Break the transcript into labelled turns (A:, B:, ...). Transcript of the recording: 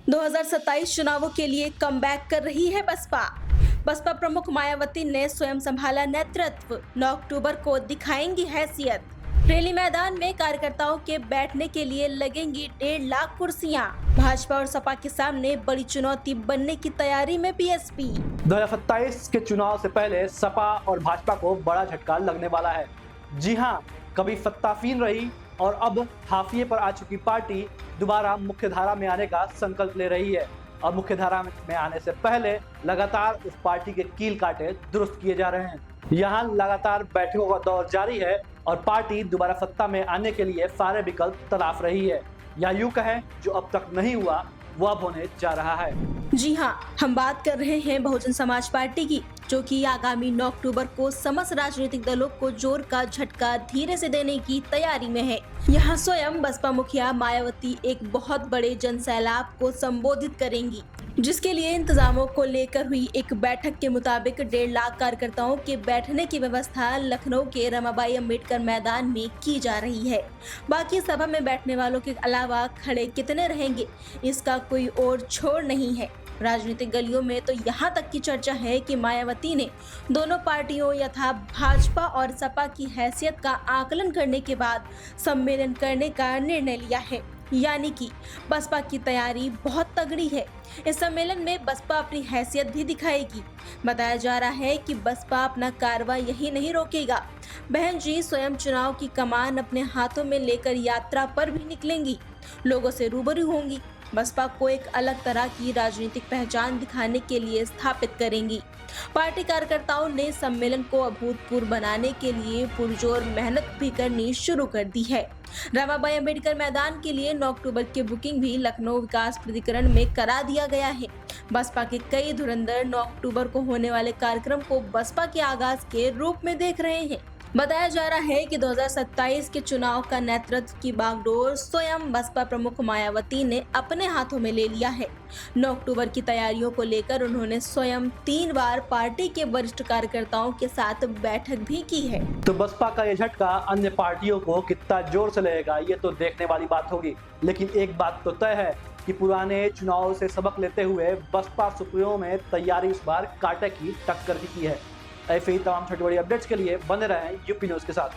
A: 2027 चुनावों के लिए कमबैक कर रही है बसपा। बसपा प्रमुख मायावती ने स्वयं संभाला नेतृत्व। 9 अक्टूबर को दिखाएंगी हैसियत। रैली मैदान में कार्यकर्ताओं के बैठने के लिए लगेंगी 1.5 लाख कुर्सियां। भाजपा और सपा के सामने बड़ी चुनौती बनने की तैयारी में बीएसपी।
B: 2027 के चुनाव से पहले सपा और भाजपा को बड़ा झटका लगने वाला है। जी हां, कभी सत्ताफीन रही और अब हाफिये पर आ चुकी पार्टी दोबारा मुख्यधारा में आने का संकल्प ले रही है और मुख्यधारा में आने से पहले लगातार उस पार्टी के कील काटे दुरुस्त किए जा रहे हैं। यहाँ लगातार बैठकों का दौर जारी है और पार्टी दोबारा सत्ता में आने के लिए सारे विकल्प तलाश रही है, या यूं कहें जो अब तक नहीं हुआ वो अब होने जा रहा है।
A: जी हां, हम बात कर रहे हैं बहुजन समाज पार्टी की, जो कि आगामी 9 अक्टूबर को समस्त राजनीतिक दलों को जोर का झटका धीरे से देने की तैयारी में है। यहां स्वयं बसपा मुखिया मायावती एक बहुत बड़े जनसैलाब को संबोधित करेंगी, जिसके लिए इंतजामों को लेकर हुई एक बैठक के मुताबिक 1.5 लाख कार्यकर्ताओं के बैठने की व्यवस्था लखनऊ के रमाबाई अंबेडकर मैदान में की जा रही है। बाकी सभा में बैठने वालों के अलावा खड़े कितने रहेंगे, इसका कोई और छोर नहीं है। राजनीतिक गलियों में तो यहाँ तक की चर्चा है कि मायावती ने दोनों पार्टियों यथा भाजपा और सपा की हैसियत का आकलन करने के बाद सम्मेलन करने का निर्णय लिया है, यानी कि बसपा की तैयारी बहुत तगड़ी है। इस सम्मेलन में बसपा अपनी हैसियत भी दिखाएगी। बताया जा रहा है कि बसपा अपना कारवा यही नहीं रोकेगा, बहन जी स्वयं चुनाव की कमान अपने हाथों में लेकर यात्रा पर भी निकलेंगी, लोगों से रूबरू होंगी, बसपा को एक अलग तरह की राजनीतिक पहचान दिखाने के लिए स्थापित करेंगी। पार्टी कार्यकर्ताओं ने सम्मेलन को अभूतपूर्व बनाने के लिए पुरजोर मेहनत भी करनी शुरू कर दी है। रमाबाई अंबेडकर मैदान के लिए 9 अक्टूबर की बुकिंग भी लखनऊ विकास प्राधिकरण में करा दिया गया है। बसपा के कई धुरंधर 9 अक्टूबर को होने वाले कार्यक्रम को बसपा के आगाज के रूप में देख रहे हैं। बताया जा रहा है कि 2027 के चुनाव का नेतृत्व की बागडोर स्वयं बसपा प्रमुख मायावती ने अपने हाथों में ले लिया है। 9 अक्टूबर की तैयारियों को लेकर उन्होंने स्वयं 3 बार पार्टी के वरिष्ठ कार्यकर्ताओं के साथ बैठक भी की है।
B: तो बसपा का ये झटका अन्य पार्टियों को कितना जोर से लगेगा ये तो देखने वाली बात होगी, लेकिन एक बात तो तय है कि पुराने चुनाव से सबक लेते हुए बसपा सुप्रीमो में तैयारी इस बार कांटे की टक्कर की है। ऐसे ही तमाम छोटी बड़ी अपडेट्स के लिए बने रहें यूपी न्यूज़ के साथ।